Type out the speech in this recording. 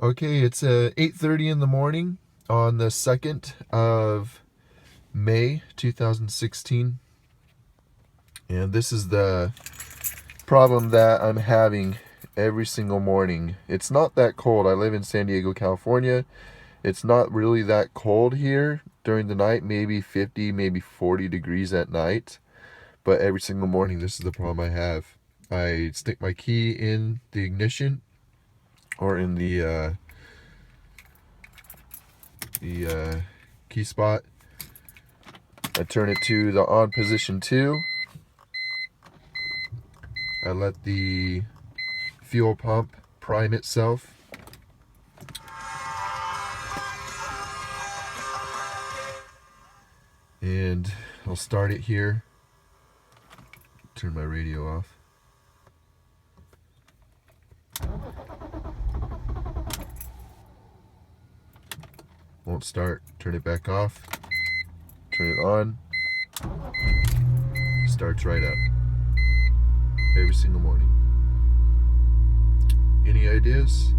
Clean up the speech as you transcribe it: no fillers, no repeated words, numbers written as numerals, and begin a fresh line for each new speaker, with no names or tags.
Okay, it's 8:30 in the morning on the 2nd of May 2016, and this is the problem that I'm having every single morning. It's not that cold. I live in San Diego, California. It's not really that cold here during the night, maybe 50, maybe 40 degrees at night, but every single morning this is the problem I have. I stick my key in the ignition or in the key spot. I turn it to the on position 2. I let the fuel pump prime itself. And I'll start it here. Turn my radio off. Won't start. Turn it back off. Turn it on. Starts right up. Every single morning. Any ideas?